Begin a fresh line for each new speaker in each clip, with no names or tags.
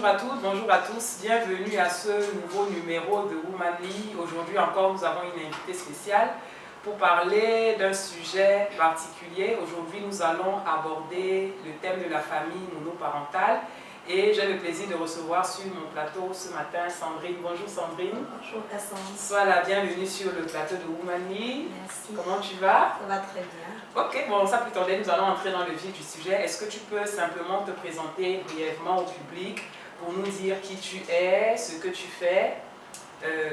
Bonjour à toutes, bonjour à tous, bienvenue à ce nouveau numéro de Womanly. Aujourd'hui encore, nous avons une invitée spéciale pour parler d'un sujet particulier. Aujourd'hui, nous allons aborder le thème de la famille monoparentale et j'ai le plaisir de recevoir sur mon plateau ce matin Sandrine. Bonjour Sandrine.
Bonjour Cassandre.
Sois la bienvenue sur le plateau de Womanly.
Merci.
Comment tu vas?
Ça va très bien.
Ok, bon, sans plus tarder, nous allons entrer dans le vif du sujet. Est-ce que tu peux simplement te présenter brièvement au public pour nous dire qui tu es, ce que tu fais,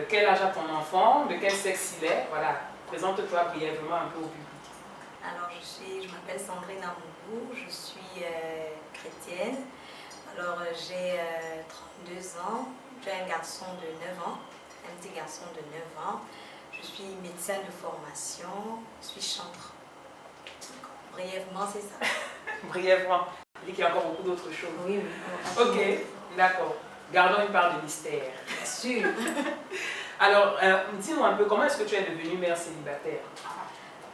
quel âge a ton enfant, de quel sexe il est? Voilà, présente-toi brièvement un peu au public.
Alors, je m'appelle Sandrine Amougou, je suis chrétienne. Alors, j'ai 32 ans, j'ai un garçon de 9 ans, un petit garçon de 9 ans. Je suis médecin de formation, je suis chantre. Brièvement, c'est ça.
Brièvement, il y a encore beaucoup d'autres choses.
Oui.
Ok, d'accord. Gardons une part de mystère.
Bien sûr.
Alors, dis-nous un peu, comment est-ce que tu es devenue mère célibataire?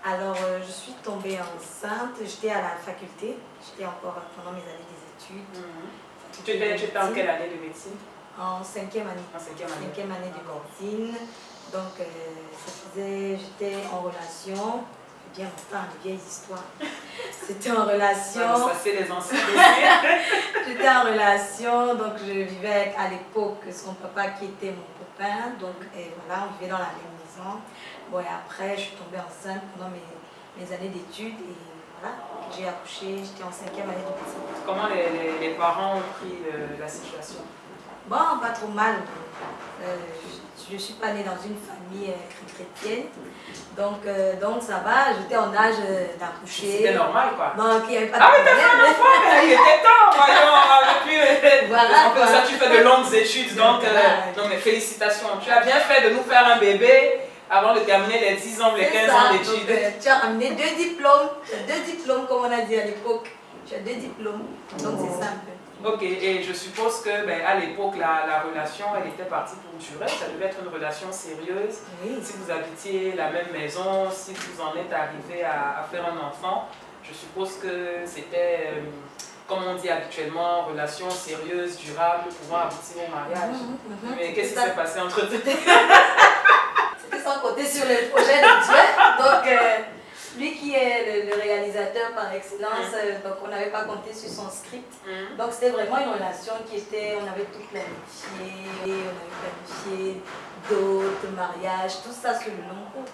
Alors, je suis tombée enceinte, j'étais à la faculté, j'étais encore pendant mes années des études.
Tu étais en quelle année de médecine?
En 5e année.
En 5e année.
5e année de médecine. Donc, j'étais en relation, bien longtemps, les vieilles histoires. C'était en relation.
Ça, c'est les anciens.
J'étais en relation, donc je vivais avec, à l'époque, son papa qui était mon copain. Donc, voilà, on vivait dans la même maison. Bon, et après, je suis tombée enceinte pendant mes années d'études. Et voilà, j'ai accouché, j'étais en 5e année de médecine.
Comment les parents ont pris la situation?
Bon, pas trop mal. Je ne suis pas née dans une famille chrétienne. Donc ça va, j'étais en âge d'accoucher.
C'était normal quoi.
Donc il n'y avait pas de
problème.
problème.
Ah mais t'as fait un enfant, il était temps, voyons.
Voilà,
comme ça tu fais de longues études, donc non mais félicitations. Tu as bien fait de nous faire un bébé avant de terminer les 10 ans, les 15 ans d'études.
Tu as ramené 2 diplômes, comme on a dit à l'époque. Tu as 2 diplômes, donc c'est simple.
Ok, et je suppose que à l'époque, la relation, elle était partie pour durer. Ça devait être une relation sérieuse.
Oui.
Si vous habitiez la même maison, si vous en êtes arrivé à faire un enfant, je suppose que c'était, comme on dit habituellement, relation sérieuse, durable, pouvant aboutir au mariage. Mais qu'est-ce qui s'est passé entre deux?
C'était sans compter sur les projets de Dieu. Donc, lui qui est le réalisateur par excellence, donc on n'avait pas compté sur son script. Donc c'était vraiment une relation qui était, on avait tout planifié, on avait planifié d'autres mariages, tout ça sur le long cours.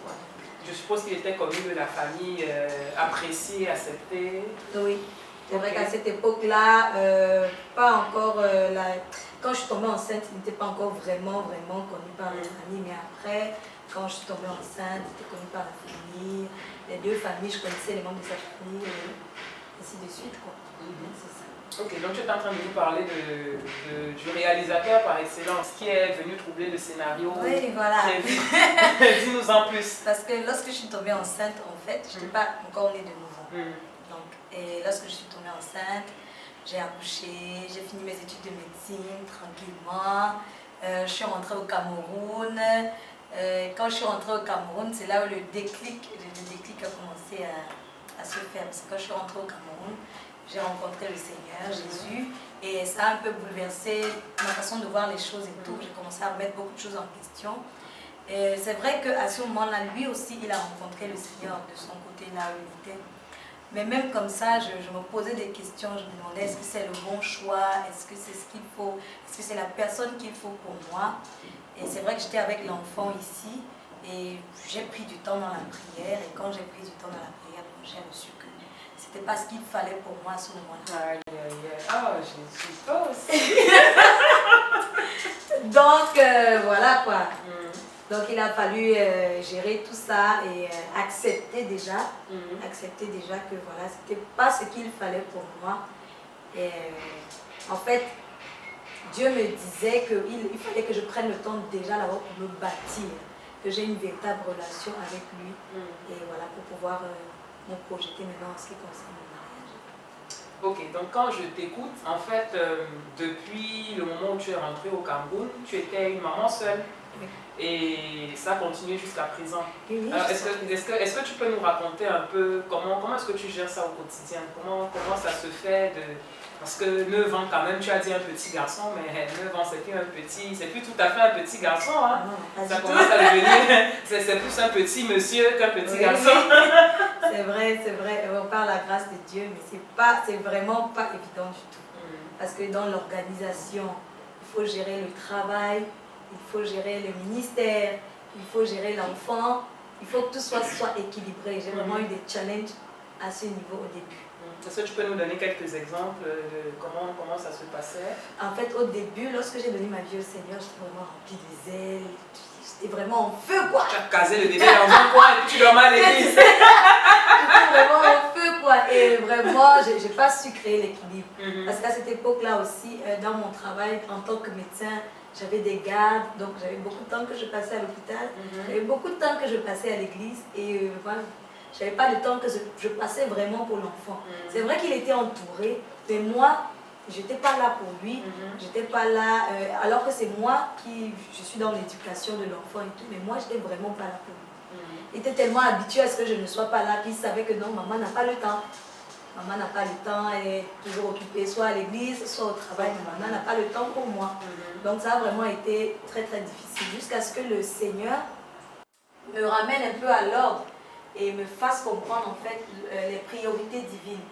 Je suppose qu'il était connu de la famille, apprécié, accepté.
Oui, c'est vrai qu'à cette époque-là, pas encore, quand je suis tombée enceinte, il n'était pas encore vraiment connu par la famille, mais après, quand je suis tombée enceinte, il était connu par la famille. Les 2 familles, je connaissais les membres de sa famille, ainsi de suite. Quoi. C'est ça.
Ok, donc tu es en train de nous parler du réalisateur par excellence qui est venu troubler le scénario.
Oui, voilà.
Dis-nous en plus.
Parce que lorsque je suis tombée enceinte, en fait, je n'étais pas encore née de nouveau. Donc, et lorsque je suis tombée enceinte, j'ai accouché, j'ai fini mes études de médecine tranquillement. Je suis rentrée au Cameroun. Quand je suis rentrée au Cameroun, c'est là où le déclic a commencé à se faire. Parce que quand je suis rentrée au Cameroun, j'ai rencontré le Seigneur, Jésus, et ça a un peu bouleversé ma façon de voir les choses et tout. J'ai commencé à remettre beaucoup de choses en question. Et c'est vrai qu'à ce moment-là, lui aussi, il a rencontré le Seigneur de son côté là où il était. Mais même comme ça, je me posais des questions, je me demandais est-ce que c'est le bon choix, est-ce que c'est ce qu'il faut, est-ce que c'est la personne qu'il faut pour moi. Et c'est vrai que j'étais avec l'enfant ici et j'ai pris du temps dans la prière. Et quand j'ai pris du temps dans la prière, j'ai reçu que c'était pas ce qu'il fallait pour moi à ce moment-là.
Oh, Jésus, toi aussi.
Donc, voilà quoi. Donc, il a fallu gérer tout ça et accepter déjà que voilà, c'était pas ce qu'il fallait pour moi. Et en fait, Dieu me disait qu'il fallait que je prenne le temps déjà d'abord pour me bâtir, que j'ai une véritable relation avec lui. Et voilà, pour pouvoir me projeter maintenant en ce qui concerne le mariage.
Ok, donc quand je t'écoute, en fait, depuis le moment où tu es rentrée au Cameroun, tu étais une maman seule.
Oui.
et ça continue jusqu'à présent.
Oui,
Alors, est-ce que tu peux nous raconter un peu comment est-ce que tu gères ça au quotidien? Comment ça se fait Parce que 9 ans quand même, tu as dit un petit garçon, mais 9 ans c'est plus tout à fait un petit garçon. Hein?
Non,
ça commence à devenir, c'est plus un petit monsieur qu'un petit garçon.
C'est vrai, on parle la grâce de Dieu, mais c'est vraiment pas évident du tout. Parce que dans l'organisation, il faut gérer le travail, il faut gérer le ministère, il faut gérer l'enfant, il faut que tout soit équilibré. J'ai vraiment eu des challenges à ce niveau au début.
Est-ce que tu peux nous donner quelques exemples de comment ça se passait?
En fait, au début, lorsque j'ai donné ma vie au Seigneur, j'étais vraiment remplie de zèle. J'étais vraiment en feu, quoi.
Tu as casé le bébé dans un coin et puis tu dormais à l'église.
J'étais vraiment en feu, quoi. Et vraiment, je n'ai pas su créer l'équilibre. Parce qu'à cette époque-là aussi, dans mon travail en tant que médecin, j'avais des gardes, donc j'avais beaucoup de temps que je passais à l'hôpital. J'avais beaucoup de temps que je passais à l'église. Et voilà. Je n'avais pas le temps que je passais vraiment pour l'enfant. C'est vrai qu'il était entouré, mais moi, je n'étais pas là pour lui. J'étais pas là, alors que c'est moi je suis dans l'éducation de l'enfant et tout, mais moi, je n'étais vraiment pas là pour lui. Il était tellement habitué à ce que je ne sois pas là, qu'il savait que non, maman n'a pas le temps. Maman n'a pas le temps, elle est toujours occupée, soit à l'église, soit au travail. Maman n'a pas le temps pour moi. Donc ça a vraiment été très très difficile, jusqu'à ce que le Seigneur me ramène un peu à l'ordre et me fasse comprendre en fait les priorités divines.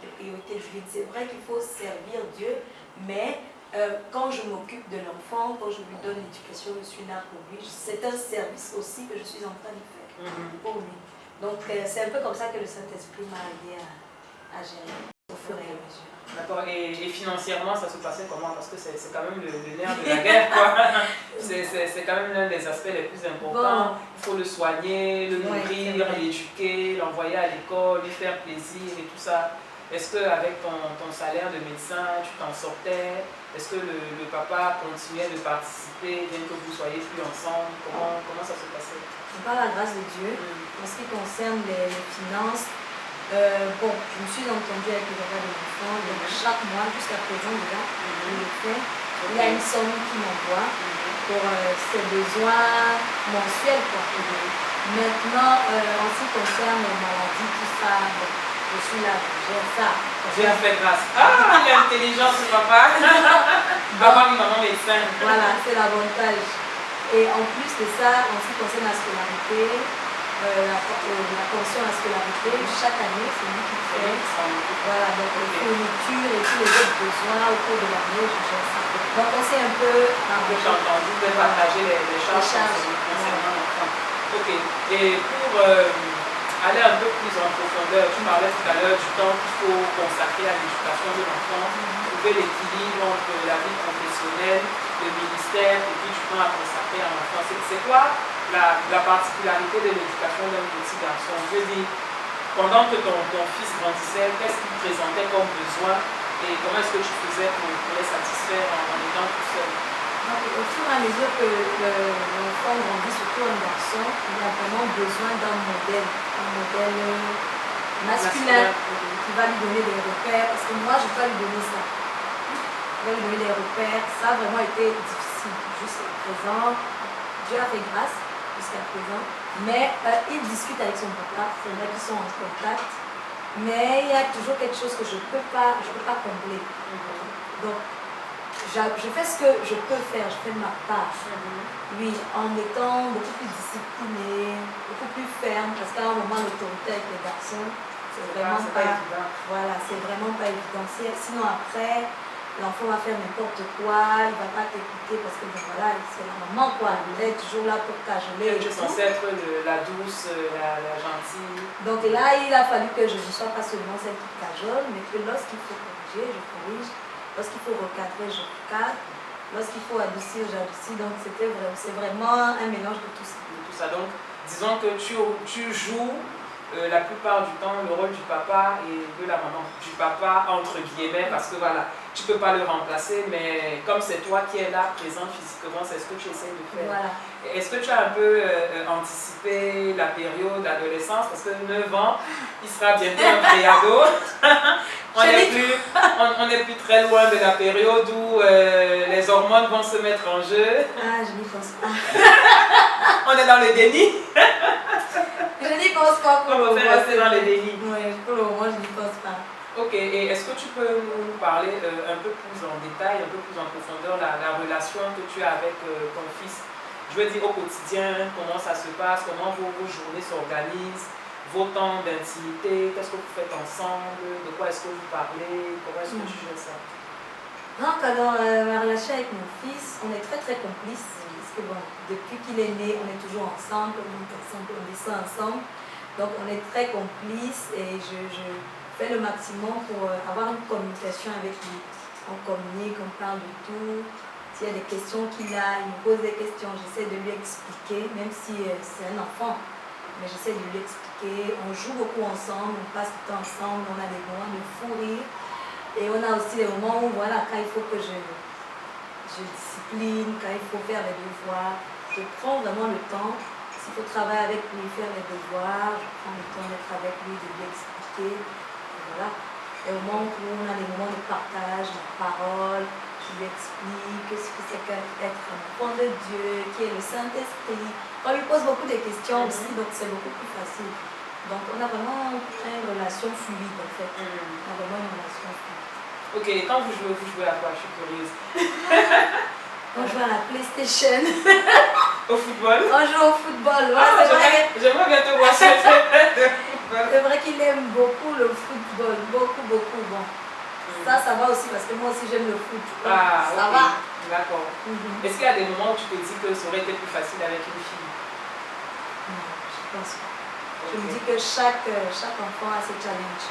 Les priorités divines. C'est vrai qu'il faut servir Dieu, mais quand je m'occupe de l'enfant, quand je lui donne l'éducation, je suis là pour lui. C'est un service aussi que je suis en train de faire pour lui. Donc c'est un peu comme ça que le Saint-Esprit m'a aidé à gérer au fur et à mesure.
D'accord, et financièrement ça se passait comment? Parce que c'est quand même le nerf de la guerre, quoi. C'est quand même l'un des aspects les plus importants. Il faut le soigner, le nourrir, l'éduquer, l'envoyer à l'école, lui faire plaisir et tout ça. Est-ce qu'avec ton salaire de médecin, tu t'en sortais? Est-ce que le papa continuait de participer, bien que vous ne soyez plus ensemble? Comment ça se passait?
Par la grâce de Dieu, en ce qui concerne les finances, bon, je me suis entendue avec le papa de l'enfant, donc chaque mois, jusqu'à présent déjà, je le fais. Il y a une somme qui m'envoie pour ses besoins mensuels, quoi. Maintenant, en ce qui concerne les maladies, tout ça, bon, je suis là, je gère ça.
Dieu a fait grâce. Ah, il est intelligent ce papa. Papa, maman, médecin.
Voilà, c'est l'avantage. Et en plus de ça, en ce qui concerne la scolarité, la pension à la scolarité, chaque année, c'est lui qui fait. Voilà, donc les fournitures et tous les autres besoins au cours de l'année, je gère ça. Donc on s'est un peu...
J'ai entendu de partager les charges concernant l'enfant. Ok, et pour aller un peu plus en profondeur, tu parlais tout à l'heure du temps qu'il faut consacrer à l'éducation de l'enfant, trouver l'équilibre entre la vie professionnelle, le ministère et puis du temps à consacrer à l'enfant. C'est quoi la particularité de l'éducation d'un petit garçon? Je veux dire, pendant que ton fils grandissait, qu'est-ce qu'il présentait comme besoin et comment est-ce que tu faisais pour les satisfaire en étant tout seul?
Au fur et à mesure que l'enfant grandit, surtout un garçon, il a vraiment besoin d'un modèle masculin qui va lui donner des repères. Parce que moi, je ne peux pas lui donner ça. Je vais lui donner des repères. Ça a vraiment été difficile jusqu'à présent. Dieu a fait grâce jusqu'à présent. Mais il discute avec son papa. C'est vrai qu'ils sont en contact. Mais il y a toujours quelque chose que je ne peux pas combler. Donc, je fais ce que je peux faire, je fais ma part. Oui, en étant beaucoup plus disciplinée, beaucoup plus ferme, parce qu'à un moment, l'autorité avec les garçons, c'est vraiment pas évident. Voilà, c'est vraiment pas évident. Sinon, après, l'enfant va faire n'importe quoi, il va pas t'écouter parce que bon, voilà, c'est la maman, quoi. Elle est toujours là pour cajoler.
Tu es censée être la douce, la gentille.
Donc là, il a fallu que je ne sois pas seulement celle qui cajole, mais que lorsqu'il faut corriger, je corrige. Lorsqu'il faut recadrer, je recadre. Lorsqu'il faut adoucir, j'adoucis. Donc c'est vraiment un mélange de tout ça.
De tout ça. Donc, disons que tu joues la plupart du temps, le rôle du papa et de la maman, du papa entre guillemets, parce que voilà, tu ne peux pas le remplacer, mais comme c'est toi qui es là, présent physiquement, c'est ce que tu essaies de faire.
Voilà.
Est-ce que tu as un peu anticipé la période d'adolescence? Parce que 9 ans, il sera bientôt un préado. On n'est plus très loin de la période où les hormones vont se mettre en jeu.
Ah, je n'y pense pas.
On est dans le déni.
Je n'y pense pas pour le moment.
On va rester dans le déni.
Oui, pour le moment, je n'y pense pas.
Ok, et est-ce que tu peux nous parler un peu plus en détail, un peu plus en profondeur, la relation que tu as avec ton fils? Je veux dire au quotidien, comment ça se passe, comment vos journées s'organisent, vos temps d'intimité, qu'est-ce que vous faites ensemble, de quoi est-ce que vous parlez, comment est-ce que tu gères ça?
Donc, alors, ma relation avec mon fils, on est très très complices. Parce que bon, depuis qu'il est né, on est toujours ensemble, on descend ensemble. Donc, on est très complices et je fais le maximum pour avoir une communication avec lui. On communique, on parle de tout. S'il y a des questions qu'il a, il me pose des questions, j'essaie de lui expliquer, même si c'est un enfant. Mais j'essaie de lui expliquer. On joue beaucoup ensemble, on passe du temps ensemble, on a des moments de fou rire. Et on a aussi des moments où, voilà, quand il faut que je discipline, quand il faut faire les devoirs, je prends vraiment le temps. S'il faut travailler avec lui, faire les devoirs, je prends le temps d'être avec lui, de lui expliquer. Et voilà. Et au moment où on a des moments de partage, de parole, je lui explique ce que c'est qu'être un enfant de Dieu, qui est le Saint-Esprit. On lui pose beaucoup de questions aussi, donc c'est beaucoup plus facile. Donc on a vraiment une relation fluide en fait. On a vraiment une relation fluide.
Ok, quand vous jouez à quoi? Je suis curieuse.
On joue à la PlayStation.
Au football?
On joue au football.
Ah, j'aimerais bien te voir sur le football.
C'est vrai qu'il aime beaucoup le football, beaucoup. Bon. Ça va aussi parce que moi aussi j'aime le foot.
Ah,
ça
okay.
va.
D'accord. Est-ce qu'il y a des moments où tu te dis que ça aurait été plus facile avec une fille?
Non, je pense pas. Je me dis que chaque enfant a ses challenges.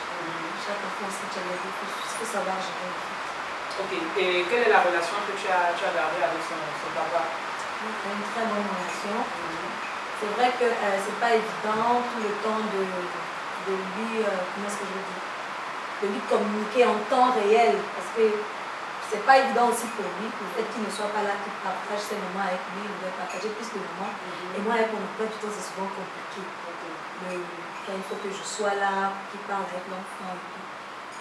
Chaque enfant a ses challenges. Il faut savoir gérer le foot.
Ok. Et quelle est la relation que tu as gardée avec son papa?
On a une très bonne relation. C'est vrai que c'est pas évident tout le temps de lui, comment est-ce que je veux dire, de lui communiquer en temps réel, parce que c'est pas évident aussi pour lui, le fait qu'il ne soit pas là, qu'il partage ses moments avec lui, il doit partager plus de moments. Et moi, avec mon emploi du temps, c'est souvent compliqué. Quand il faut que je sois là, qu'il parle avec l'enfant et tout.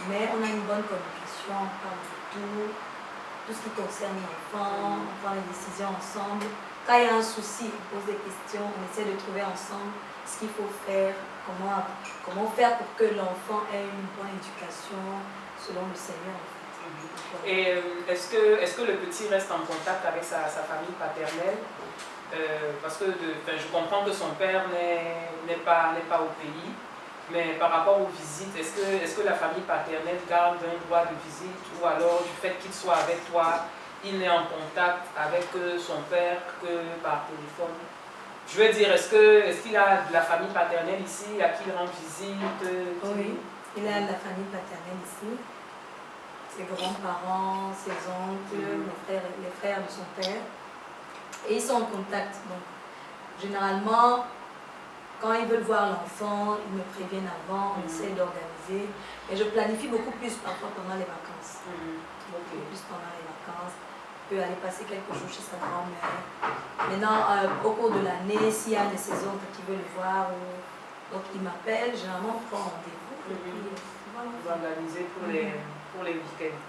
Mais on a une bonne communication, on parle de tout ce qui concerne l'enfant, on prend les décisions ensemble. Quand il y a un souci, on pose des questions, on essaie de trouver ensemble ce qu'il faut faire, comment faire pour que l'enfant ait une bonne éducation selon le Seigneur. En fait.
Et est-ce que le petit reste en contact avec sa famille paternelle? Parce que je comprends que son père n'est pas au pays, mais par rapport aux visites, est-ce que la famille paternelle garde un droit de visite, ou alors du fait qu'il soit avec toi, il n'est en contact avec son père que par téléphone? Je veux dire, est-ce qu'il a de la famille paternelle ici, à qui il rend visite?
Oui, il a de la famille paternelle ici. Ses grands-parents, ses oncles, les frères de son père. Et ils sont en contact. Donc, généralement, quand ils veulent voir l'enfant, ils me préviennent avant, on essaie d'organiser. Et je planifie beaucoup plus parfois pendant les vacances. Beaucoup plus pendant les vacances. Peut aller passer quelques jours chez sa grand-mère. Maintenant, au cours de l'année, s'il y a des saisons qui veulent le voir, donc il m'appelle, généralement on prend rendez-vous.
Vous organisez pour les week-ends.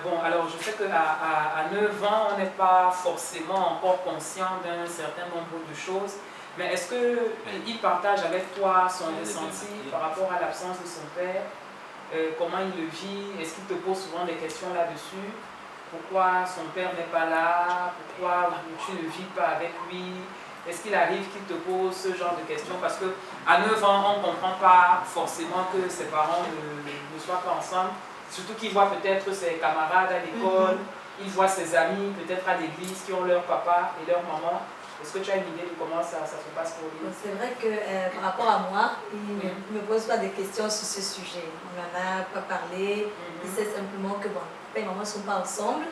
Bon, alors je sais qu'à 9 ans, on n'est pas forcément encore conscient d'un certain nombre de choses. Mais est-ce qu'il partage avec toi son ressenti par rapport à l'absence de son père? Comment il le vit? Est-ce qu'il te pose souvent des questions là-dessus? Pourquoi son père n'est pas là? Pourquoi tu ne vis pas avec lui? Est-ce qu'il arrive qu'il te pose ce genre de questions? Parce qu'à 9 ans, on ne comprend pas forcément que ses parents ne soient pas ensemble. Surtout qu'il voit peut-être ses camarades à l'école, il voit ses amis peut-être à l'église qui ont leur papa et leur maman. Est-ce que tu as une idée de comment ça se passe pour lui?
C'est vrai que par rapport à moi, il ne me pose pas des questions sur ce sujet. On n'en a pas parlé. Il sait simplement que bon, papa et maman ne sont pas ensemble.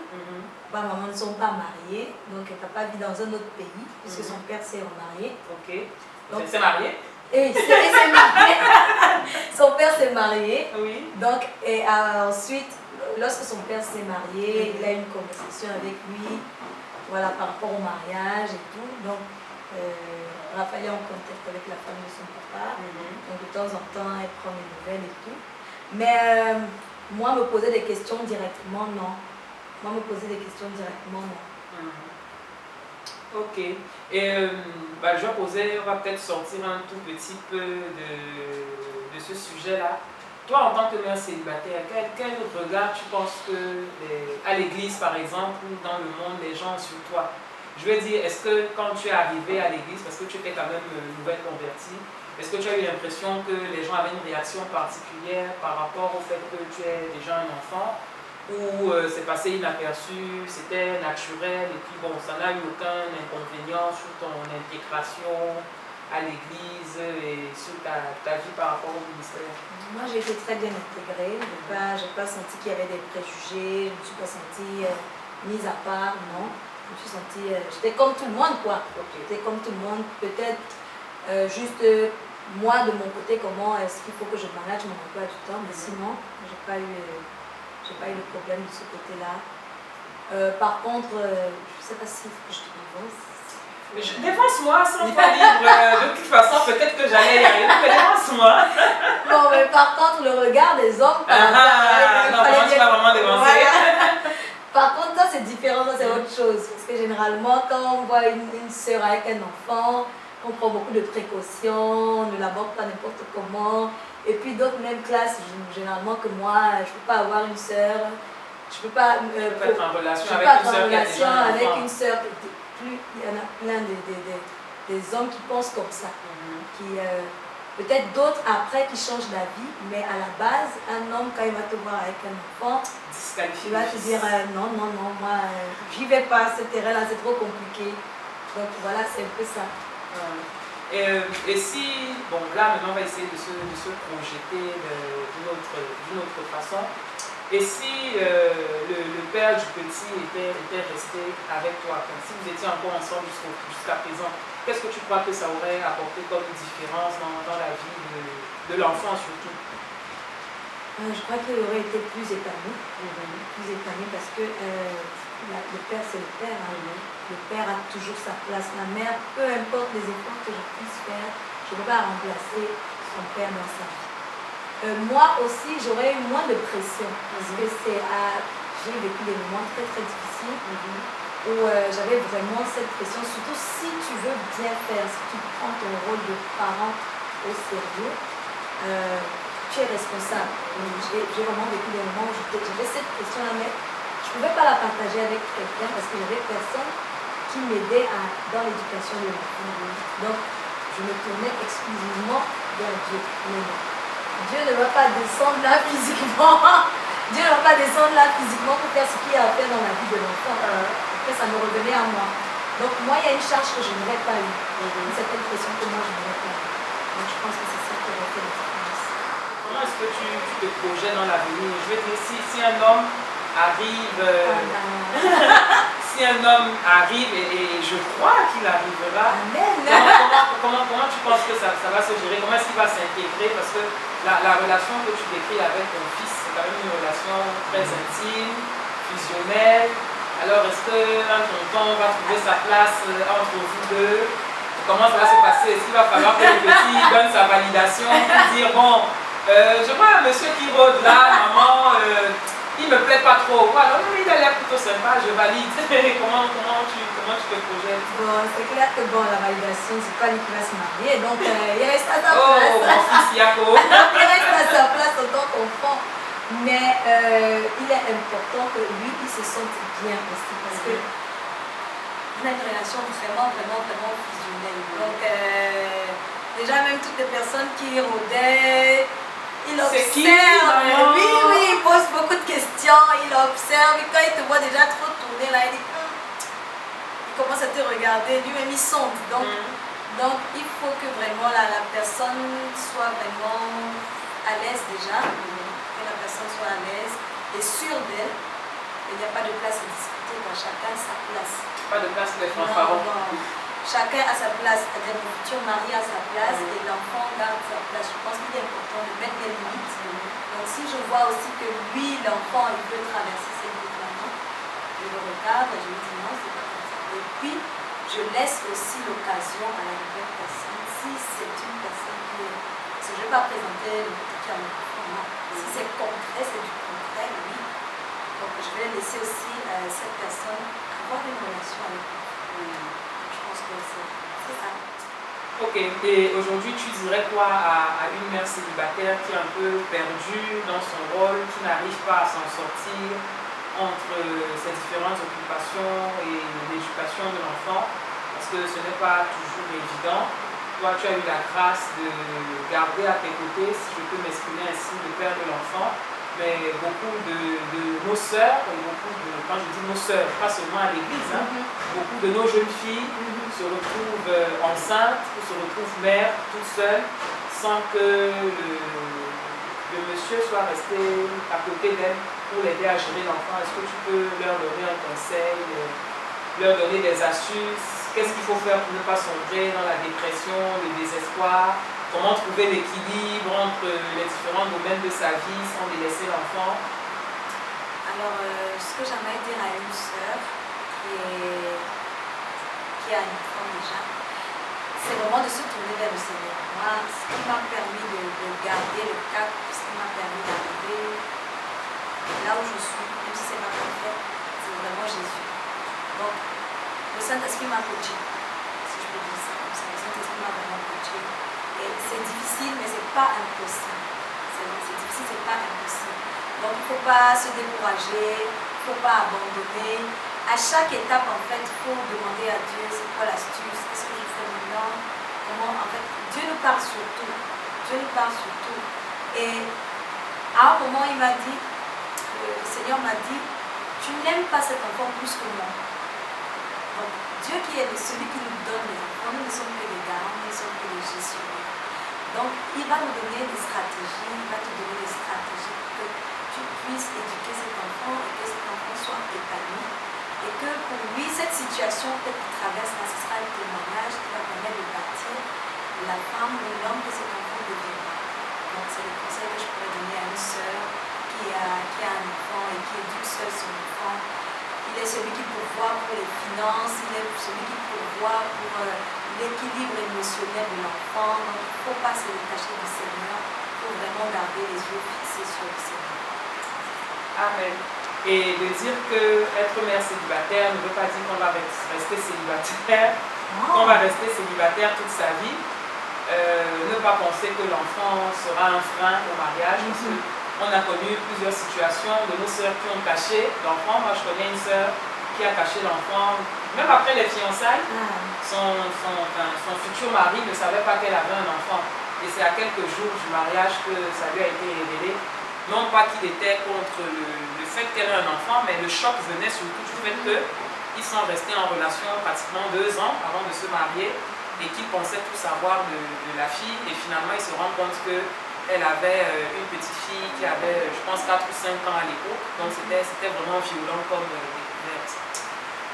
Papa et maman ne sont pas mariés. Donc papa vit dans un autre pays puisque son père s'est remarié.
Ok. Donc c'est marié?
Et il s'est marié. Son père s'est marié.
Oui.
Donc, et ensuite, lorsque son père s'est marié, il a eu une conversation avec lui, voilà, par rapport au mariage et tout. Donc, Raphaël est en contact avec la femme de son papa. Donc, de temps en temps, elle prend les nouvelles et tout. Mais moi, me poser des questions directement, non. Moi, me poser des questions directement, non.
Ok. Et on va peut-être sortir un tout petit peu de ce sujet-là. Toi, en tant que mère célibataire, quel regard tu penses que, à l'église par exemple, ou dans le monde, les gens ont sur toi? Je veux dire, est-ce que quand tu es arrivé à l'église, parce que tu étais quand même nouvelle convertie, est-ce que tu as eu l'impression que les gens avaient une réaction particulière par rapport au fait que tu es déjà un enfant? Ou c'est passé inaperçu, c'était naturel et puis bon, ça n'a eu aucun inconvénient sur ton intégration à l'église et sur ta vie par rapport au ministère?
Moi, j'ai été très bien intégrée. Je n'ai pas senti qu'il y avait des préjugés, je ne me suis pas sentie mise à part, non. Je me suis sentie, j'étais comme tout le monde, quoi.
Okay.
J'étais comme tout le monde, peut-être juste moi de mon côté, comment est-ce qu'il faut que je manage mon emploi du temps, mais sinon, je n'ai pas eu le problème de ce côté-là. Par contre, je ne sais pas si je te dévance.
Défonce-moi, sans toi libre. De toute façon, peut-être que j'allais y arriver, mais défonce-moi.
Bon, mais par contre, le regard des hommes,
non, comment tu vas vraiment dévancer?
Voilà. Par contre, ça c'est différent, ça c'est autre chose. Parce que généralement, quand on voit une sœur avec un enfant, on prend beaucoup de précautions, on ne l'aborde pas n'importe comment. Et puis d'autres mêmes classes, généralement que moi, je ne peux pas avoir une sœur, je ne peux pas
être en relation avec
une sœur. Il y en a plein des hommes qui pensent comme ça. Qui, peut-être d'autres après qui changent d'avis, mais à la base, un homme, quand il va te voir avec un enfant, il va te dire non, moi, j'y vais pas, ce terrain-là, c'est trop compliqué. Donc voilà, c'est un peu ça.
Et si, bon là maintenant on va essayer de se projeter d'une autre façon, et si le père du petit était resté avec toi, si vous étiez encore ensemble jusqu'à présent, qu'est-ce que tu crois que ça aurait apporté comme différence dans la vie de l'enfant surtout?
Je crois qu'il aurait été plus épanoui, parce que le père c'est le père, le père a toujours sa place, la mère, peu importe les efforts que je puisse faire, je ne peux pas remplacer son père dans sa vie. Moi aussi j'aurais eu moins de pression, parce que j'ai vécu des moments très très difficiles où j'avais vraiment cette pression, surtout si tu veux bien faire, si tu prends ton rôle de parent au sérieux. Tu es responsable. J'ai vraiment vécu des moments où j'avais cette pression-là, mais je ne pouvais pas la partager avec quelqu'un parce que j'avais personne qui m'aidait dans l'éducation de l'enfant. Donc, je me tournais exclusivement vers Dieu. Mais non. Dieu ne va pas descendre là physiquement. Dieu ne va pas descendre là physiquement pour faire ce qu'il y a à faire dans la vie de l'enfant. Après, ça me revenait à moi. Donc, moi, il y a une charge que je n'aurais pas eue. Une certaine pression que moi, je n'aurais pas eue. Donc, je pense que c'est ça qui aurait fait la différence.
Comment est-ce que tu te projettes dans l'avenir? Je veux dire, si un homme arrive, si un homme arrive, et je crois qu'il arrivera, comment tu penses que ça va se gérer? Comment est-ce qu'il va s'intégrer? Parce que la relation que tu décris avec ton fils, c'est quand même une relation très intime, fusionnelle. Alors, est-ce qu'un tonton va trouver sa place entre vous deux? Comment ça va se passer? Est-ce qu'il va falloir que le petit donne sa validation pour dire, bon, je vois un monsieur qui rôde là, maman, il me plaît pas trop. Voilà, il a l'air plutôt sympa, je valide. comment tu te projettes?
Bon, c'est clair que la validation, c'est pas lui qui va se marier, donc il reste à sa place.
Oh, mon fils Yako.
Il reste à sa place en tant qu'enfant. Mais il est important que lui, il se sente bien aussi, parce que on a une relation vraiment fusionnelle. Donc, déjà, même toutes les personnes qui rôdaient, il observe. Oui, il pose beaucoup de questions, il observe. Et quand il te voit déjà trop tourner là, il commence à te regarder. Lui-même, il sonde. Donc, il faut que vraiment la personne soit vraiment à l'aise déjà. Que la personne soit à l'aise et sûre d'elle. Il n'y a pas de place à discuter, chacun sa place.
Pas de place pour les fanfarons.
chacun a sa place, c'est-à-dire le futur mari a sa place et l'enfant garde sa place. Je pense qu'il est important de mettre des limites. Donc si je vois aussi que lui, l'enfant, il peut traverser cette route-là, je le regarde et je lui dis non, c'est pas comme ça. Et puis, je laisse aussi l'occasion à la nouvelle personne, si c'est une personne qui est... Parce que je ne vais pas présenter le petit qui a mon enfant, non. Si c'est concret, c'est du concret, oui. Donc je vais laisser aussi cette personne avoir une relation avec lui. Je pense que c'est ça.
Ok, et aujourd'hui tu dirais quoi à une mère célibataire qui est un peu perdue dans son rôle, qui n'arrive pas à s'en sortir entre ses différentes occupations et l'éducation de l'enfant, parce que ce n'est pas toujours évident. Toi, tu as eu la grâce de garder à tes côtés, si je peux m'exprimer ainsi, le père de l'enfant, mais beaucoup de nos sœurs, quand je dis nos sœurs, pas seulement à l'église, beaucoup de nos jeunes filles se retrouvent enceintes ou se retrouvent mères toutes seules sans que le monsieur soit resté à côté d'elles pour l'aider à gérer l'enfant. Est-ce que tu peux leur donner un conseil, leur donner des astuces? Qu'est-ce qu'il faut faire pour ne pas sombrer dans la dépression, le désespoir? Comment trouver l'équilibre entre les différents domaines de sa vie sans délaisser l'enfant?
Alors, ce que j'aimerais dire à une sœur qui a une enfant déjà, c'est vraiment de se tourner vers le Seigneur. Moi, ce qui m'a permis de garder le cap, ce qui m'a permis d'arriver là où je suis, même si ce n'est pas parfait, c'est vraiment Jésus. Donc, le Saint-Esprit m'a coaché, si je peux dire ça comme ça. Le Saint-Esprit m'a vraiment coaché. Et c'est difficile, mais ce n'est pas impossible. C'est difficile, ce n'est pas impossible. Donc, il ne faut pas se décourager, il ne faut pas abandonner. À chaque étape, en fait, il faut demander à Dieu, c'est quoi l'astuce, qu'est-ce que je fais maintenant, comment, en fait, Dieu nous parle sur tout. Dieu nous parle sur tout. Et à un moment, il m'a dit, le Seigneur m'a dit, tu n'aimes pas cet enfant plus que moi. Donc, Dieu qui est celui qui nous donne les enfants, nous ne sommes que des garants, nous ne sommes que des gestionnaires. Donc, il va nous donner des stratégies, il va te donner des stratégies pour que tu puisses éduquer cet enfant et que cet enfant soit épanoui. Et que pour lui, cette situation peut-être qu'il traverse, là, ce sera un témoignage qui va permettre de bâtir la femme ou l'homme que cet enfant deviendra. Donc, c'est le conseil que je pourrais donner à une sœur qui a un enfant et qui éduque seule son enfant. Il est celui qui pourvoit pour les finances, il est celui qui pourvoit pour l'équilibre émotionnel de l'enfant. Donc, il ne faut pas se détacher du Seigneur, il faut vraiment garder les yeux fixés sur le Seigneur.
Amen. Et de dire qu'être mère célibataire ne veut pas dire qu'on va rester célibataire, qu'on va rester célibataire toute sa vie. Ne pas penser que l'enfant sera un frein au mariage. On a connu plusieurs situations de nos sœurs qui ont caché l'enfant. Moi, je connais une sœur qui a caché l'enfant, même après les fiançailles. Son futur mari ne savait pas qu'elle avait un enfant. Et c'est à quelques jours du mariage que ça lui a été révélé. Non pas qu'il était contre le fait qu'elle ait un enfant, mais le choc venait surtout du fait qu'ils sont restés en relation pratiquement 2 ans avant de se marier et qu'ils pensaient tout savoir de la fille. Et finalement, ils se rendent compte que elle avait une petite fille qui avait, je pense, 4 ou 5 ans à l'époque. Donc, c'était vraiment violent comme découverte.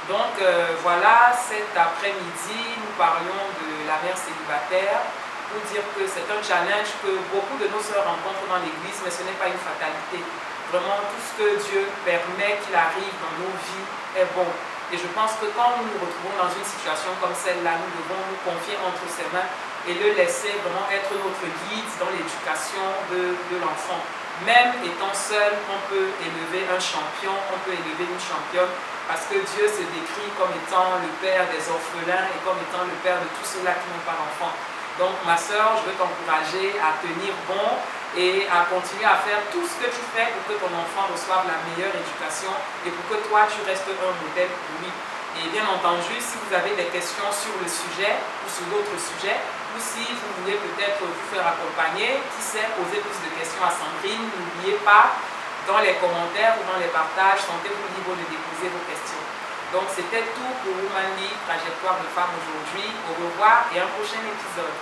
Donc, voilà, cet après-midi, nous parlions de la mère célibataire pour dire que c'est un challenge que beaucoup de nos sœurs rencontrent dans l'église, mais ce n'est pas une fatalité. Vraiment, tout ce que Dieu permet qu'il arrive dans nos vies est bon. Et je pense que quand nous nous retrouvons dans une situation comme celle-là, nous devons nous confier entre ses mains et le laisser vraiment être notre guide dans l'éducation de l'enfant. Même étant seul, on peut élever un champion, on peut élever une championne, parce que Dieu se décrit comme étant le père des orphelins et comme étant le père de tous ceux-là qui n'ont pas d'enfants. Donc ma soeur, je veux t'encourager à tenir bon et à continuer à faire tout ce que tu fais pour que ton enfant reçoive la meilleure éducation et pour que toi, tu restes un modèle pour lui. Et bien entendu, si vous avez des questions sur le sujet ou sur d'autres sujets, ou si vous voulez peut-être vous faire accompagner, qui sait, poser plus de questions à Sandrine, n'oubliez pas, dans les commentaires ou dans les partages, sentez-vous libre de déposer vos questions. Donc c'était tout pour Woman League, trajectoire de femme aujourd'hui. Au revoir et un prochain épisode.